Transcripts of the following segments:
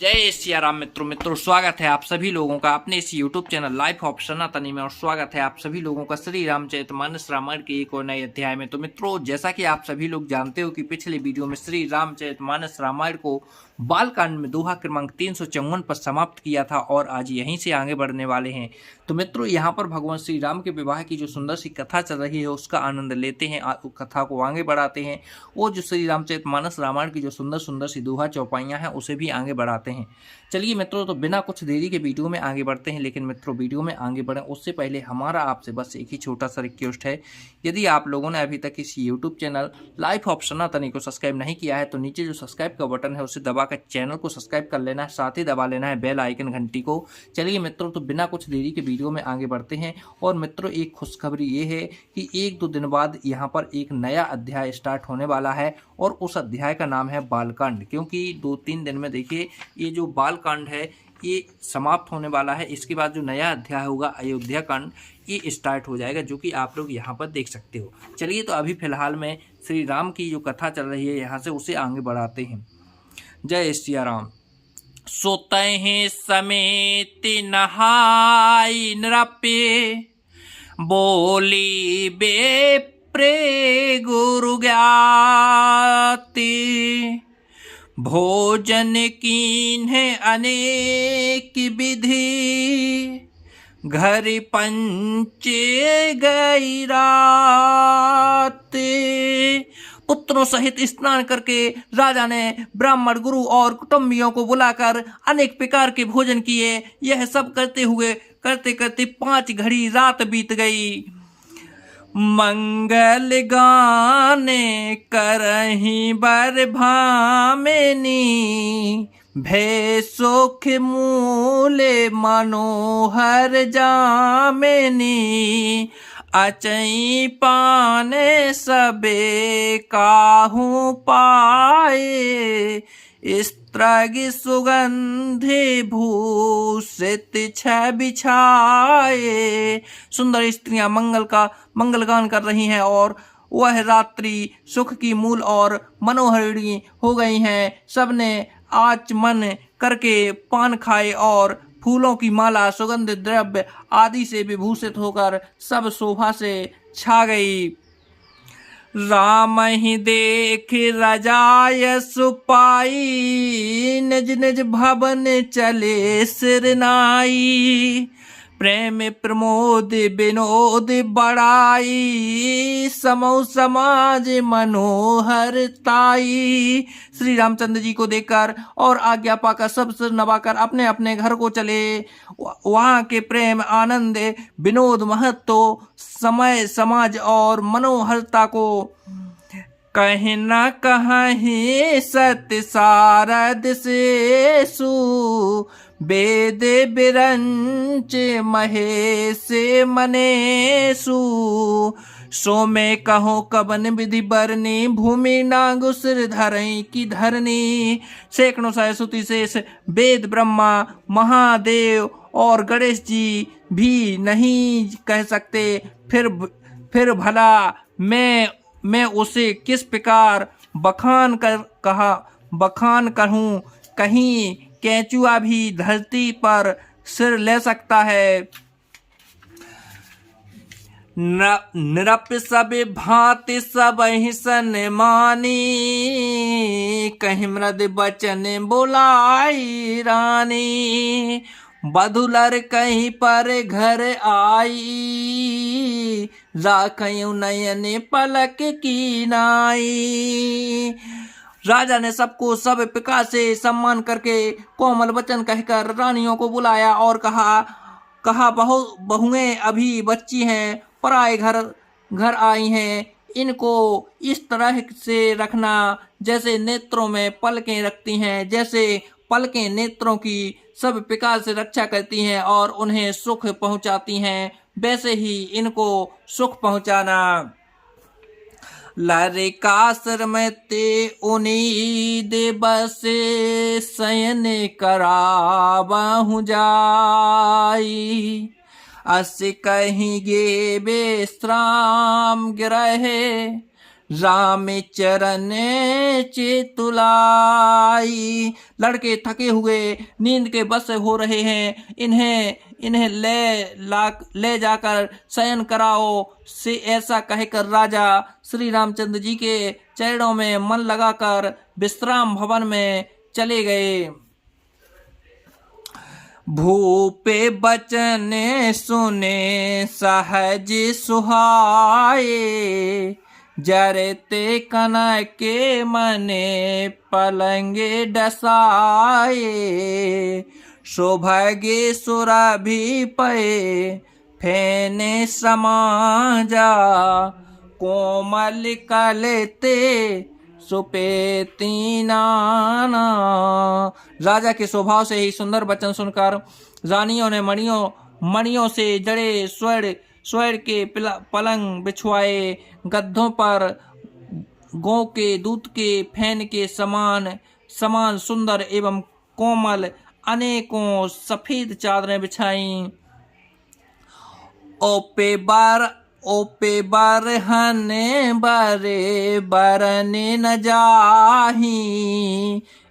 जय सिया राम मित्रों स्वागत है आप सभी लोगों का अपने इस YouTube चैनल लाइफ ऑफ सनातनी में। और स्वागत है आप सभी लोगों का श्री रामचरितमानस रामायण के एक और नए अध्याय में। तो मित्रों, जैसा कि आप सभी लोग जानते हो कि पिछले वीडियो में श्री रामचरितमानस रामायण को बालकांड में दोहा क्रमांक 354 पर समाप्त किया था और आज यहीं से आगे बढ़ने वाले हैं। तो मित्रों, यहाँ पर भगवान श्री राम के विवाह की जो सुंदर सी कथा चल रही है उसका आनंद लेते हैं, कथा को आगे बढ़ाते हैं और जो श्री रामचरितमानस रामायण की जो सुंदर सुंदर सी दोहा चौपाइयाँ हैं उसे भी आगे बढ़ाते हैं। चलिए मित्रों, तो बिना कुछ देरी के वीडियो में आगे बढ़ते हैं। लेकिन मित्रों, वीडियो में आगे बढ़ें उससे पहले हमारा आपसे बस एक ही छोटा सा रिक्वेस्ट है। यदि आप लोगों ने अभी तक इस यूट्यूब चैनल लाइफ ऑफ सनातनी को सब्सक्राइब नहीं किया है तो नीचे जो सब्सक्राइब का बटन है उसे दबाकर चैनल को सब्सक्राइब कर लेना है, साथ ही दबा लेना है बेल आइकन घंटी को। चलिए मित्रों, तो बिना कुछ देरी के वीडियो में आगे बढ़ते हैं। और मित्रों, एक खुशखबरी ये है कि 1-2 दिन बाद यहाँ पर एक नया अध्याय स्टार्ट होने वाला है और उस अध्याय का नाम है बालकांड। क्योंकि 2-3 दिन में देखिए ये जो बालकांड है ये समाप्त होने वाला है। इसके बाद जो नया अध्याय होगा अयोध्या कांड, ये स्टार्ट हो जाएगा, जो कि आप लोग यहाँ पर देख सकते हो। चलिए, तो अभी फिलहाल में श्री राम की जो कथा चल रही है यहाँ से उसे आगे बढ़ाते हैं। जय सिया राम। सोतहि समेत नहाई नृपे, बोली बेप्रे गुरु ज्ञाति, भोजन कीन्हे अनेक विधि, घर पंचे गई रात। पुत्रों सहित स्नान करके राजा ने ब्राह्मण गुरु और कुटुंबियों को बुलाकर अनेक प्रकार के भोजन किए। यह सब करते करते 5 घड़ी रात बीत गई। मंगल गाने करहीं बर भामिनी, भय सुख मूले मनोहर जामिनी, अचई पाने सबे काहू पाए, स्त्रग सुगंधि भूषित छ बिछाए। सुंदर स्त्रियां मंगल गान कर रही हैं और वह रात्रि सुख की मूल और मनोहरिणी हो गई हैं। सबने आचमन करके पान खाए और फूलों की माला सुगंधित द्रव्य आदि से विभूषित होकर सब शोभा से छा गई। राम ही देख रजाय सुपाई, निज निज भवन चले सिरनाई, प्रेम प्रमोद विनोद बड़ाई, समौ समाज मनोहर ताई। श्री रामचंद्र जी को देखकर और आज्ञा पाकर सब सिर नवाकर अपने अपने घर को चले। वहाँ के प्रेम आनंद विनोद महत्व समय समाज और मनोहरता को कहीं न कहीं सत्य सारद शेषु, वेद बिरंच महेश मनेशु, सो में कहो कवन विधि बरनी, भूमि नागु सिर धरई की धरनी। सैकड़ों सरस्वती शेष वेद ब्रह्मा महादेव और गणेश जी भी नहीं कह सकते। फिर भला मैं उसे किस प्रकार बखान कहूँ। कहीं केंचुआ भी धरती पर सिर ले सकता है। नृप सब भांति सब सन मानी, कहीं मृद बचन बुलाई रानी, बधुलर कहीं पर घर आई, राखयूं नयन पलक की नाई। राजा ने सबको सब प्रकार से सम्मान करके कोमल वचन कहकर रानियों को बुलाया और कहा बहुएं अभी बच्ची हैं, पराए घर आई हैं, इनको इस तरह से रखना जैसे नेत्रों में पलकें रखती हैं। जैसे पलकें नेत्रों की सब प्रकार से रक्षा करती हैं और उन्हें सुख पहुंचाती हैं, वैसे ही इनको सुख पहुंचाना। लरिकासर में ते उन्हीं दिवस शयन करावहु जाई, अस कहीं गे विश्राम गिरहे, राम चरण चितुलाई। लड़के थके हुए नींद के बस हो रहे हैं, इन्हें ले जाकर शयन कराओ से ऐसा कहकर राजा श्री रामचंद्र जी के चरणों में मन लगाकर विश्राम भवन में चले गए। भूपे बचन सुने सहज सुहाए, जरते कनक के मने पलंगे डसाए। सौभाग्य सुरभि पे फेने समाजा, कोमल कलते सुपेती नाना। राजा के स्वभाव से ही सुंदर वचन सुनकर रानियों ने मणियों से जड़े स्वर्ण के पलंग बिछवाए। गद्दों पर गौ के दूध के फैन के समान सुंदर एवं कोमल अनेकों सफेद चादरें बिछाई। ओपे बरहने बरे बरने न जाही,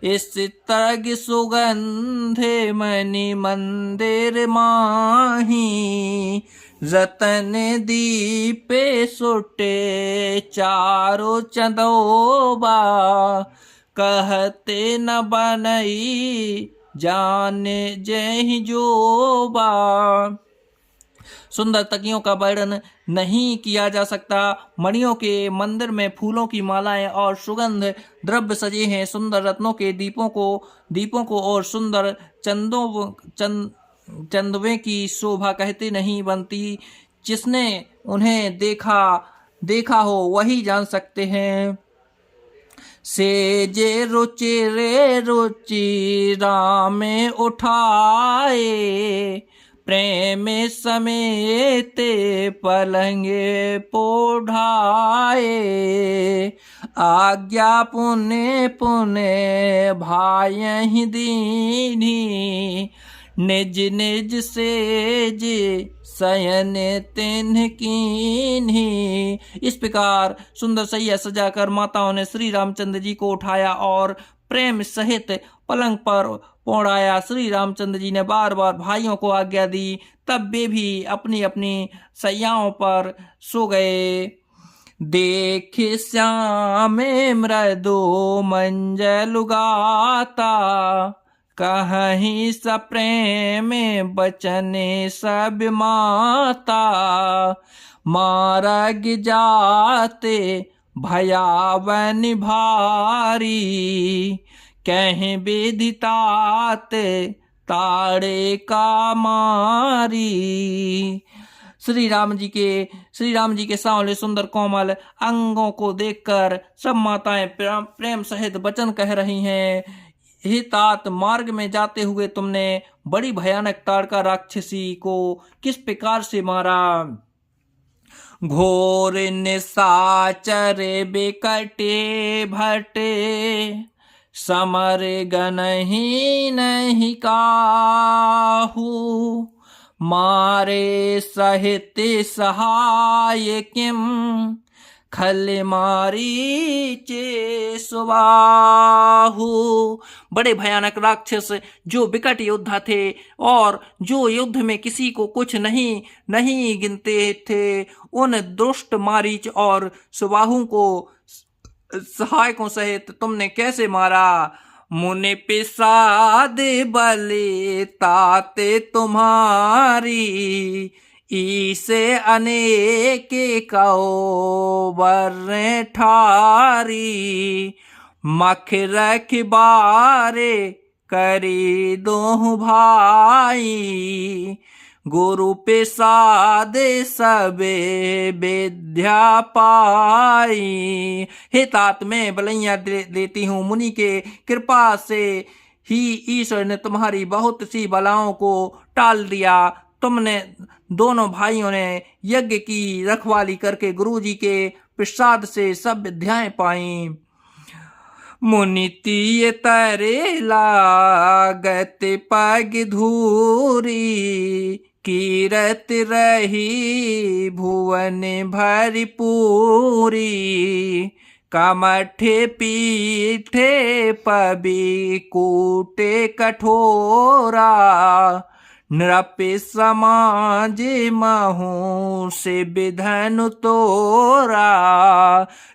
इस तरग सुगंधे मणि मंदिर माही। रतन दीपे सुटे चारो चंदोबा, कहते न बनई जाने जय जोबा। सुंदर तकियों का वर्णन नहीं किया जा सकता। मणियों के मंदिर में फूलों की मालाएं और सुगंध द्रव्य सजे हैं। सुंदर रत्नों के दीपों को और सुंदर चंदवे की शोभा कहते नहीं बनती। जिसने उन्हें देखा हो वही जान सकते हैं। सेजे रुचि राम उठाए, प्रेम समेत पलंगे पोढ़ाए। आज्ञा पुने भाई दीनी, निज निज सेज शयन तिन्ह कीन्ही। इस प्रकार सुंदर सैया सजाकर माताओं ने श्री रामचंद्र जी को उठाया और प्रेम सहित पलंग पर पौड़ाया। श्री रामचंद्र जी ने बार बार भाइयों को आज्ञा दी, तब वे भी अपनी अपनी सैयाओं पर सो गए। देख श्याम मृदु मंजल गाता, कहीं सप्रेम बचने सब माता। मार्ग जाते भयावन भारी, कहीं विदितात ताड़े का मारी। श्री राम जी के सांवले सुंदर कोमल अंगों को देखकर सब माताएं प्रेम सहित वचन कह रही हैं। हे तात, मार्ग में जाते हुए तुमने बड़ी भयानक ताड़का राक्षसी को किस प्रकार से मारा। घोर निशाचर बिकटे भटे, समर गनहि नहीं काहू। मारे सहित सहाय किम, खल मारी चे सुबाहु। बड़े भयानक राक्षस जो विकट योद्धा थे और जो युद्ध में किसी को कुछ नहीं गिनते थे, उन दुष्ट मारीच और सुबाहु को सहायकों सहित तुमने कैसे मारा। मुनि पिसाद बले ताते तुम्हारी, ईसे अनेक कहो बर्रे ठारी। मख रख बारे करी दोह भाई, गुरु प्रसाद सबे विद्या पाई। हे तात, मैं बलैया देती हूँ। मुनि के कृपा से ही ईश्वर ने तुम्हारी बहुत सी बलाओं को टाल दिया। तुमने दोनों भाइयों ने यज्ञ की रखवाली करके गुरुजी के प्रसाद से सब विद्याएं पाई। मुनि तीय तरे लागत पग धूरी, कीरत रही भुवन भरी पूरी, कमठे पीठे पबी कूटे कठोरा, नृप समाज महू से विधन तोरा।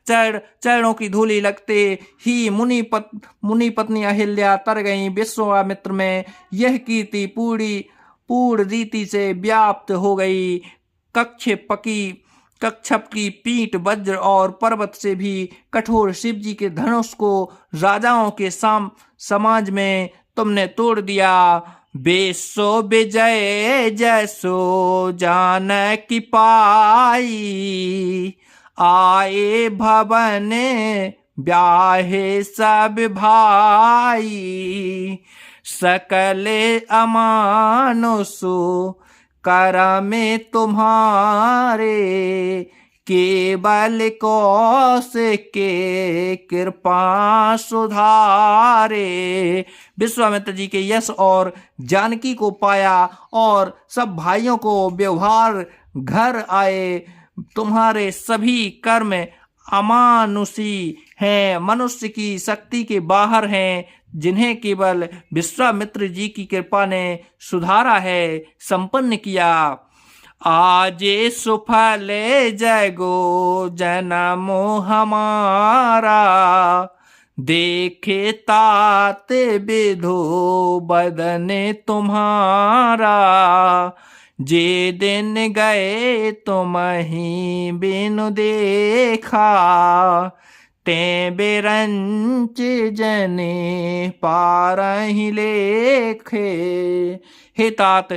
चरणों की धूलि लगते ही मुनि पत्नी अहिल्या तर गईं। विश्वामित्र में यह कीर्ति पूर्ण रीति से व्याप्त हो गई। कच्छप की पीठ वज्र और पर्वत से भी कठोर शिव जी के धनुष को राजाओं के समाज में तुमने तोड़ दिया। बेसो विजय जैसो जानकी पाई, आए भवन ब्याहे सब भाई, सकल अमानुषो करम तुम्हारे, केवल कौशिक के कृपा सुधारे। विश्वामित्र जी के यश और जानकी को पाया और सब भाइयों को व्यवहार घर आए। तुम्हारे सभी कर्म अमानुषी हैं, मनुष्य की शक्ति के बाहर हैं, जिन्हें केवल विश्वामित्र जी की कृपा ने सुधारा है, संपन्न किया। आज सुफल जगो जन्म हमारा, देखे तात विधो बदन तुम्हारा, जे दिन गए तुम्हीं बिनु देखा, ते बेरंच जने पारहि लेखे। हे तात,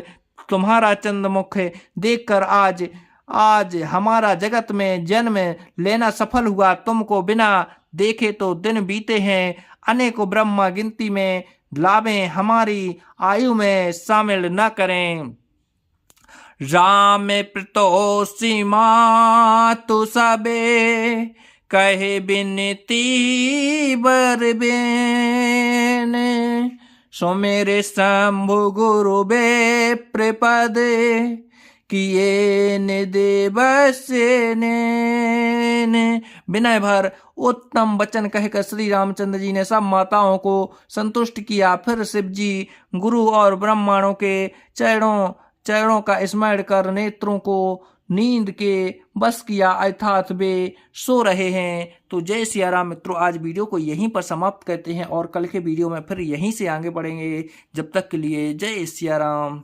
तुम्हारा चंद्रमुख देखकर आज हमारा जगत में जन्म लेना सफल हुआ। तुमको बिना देखे तो दिन बीते हैं, अनेकों ब्रह्मा गिनती में लावें हमारी आयु में शामिल न करें। राम प्रतोषी मातु सबे, कहे बिनती बर बेन, सो मेरे शंभु गुरु बे प्रपद, किए निदेव से ने। विनय भर उत्तम वचन कहकर श्री रामचंद्र जी ने सब माताओं को संतुष्ट किया। फिर शिव जी गुरु और ब्राह्मणों के चरणों का स्मरण कर नेत्रों को नींद के बस किया, अर्थात वे सो रहे हैं। तो जय सिया राम मित्रों, आज वीडियो को यहीं पर समाप्त करते हैं और कल के वीडियो में फिर यहीं से आगे बढ़ेंगे। जब तक के लिए जय सिया राम।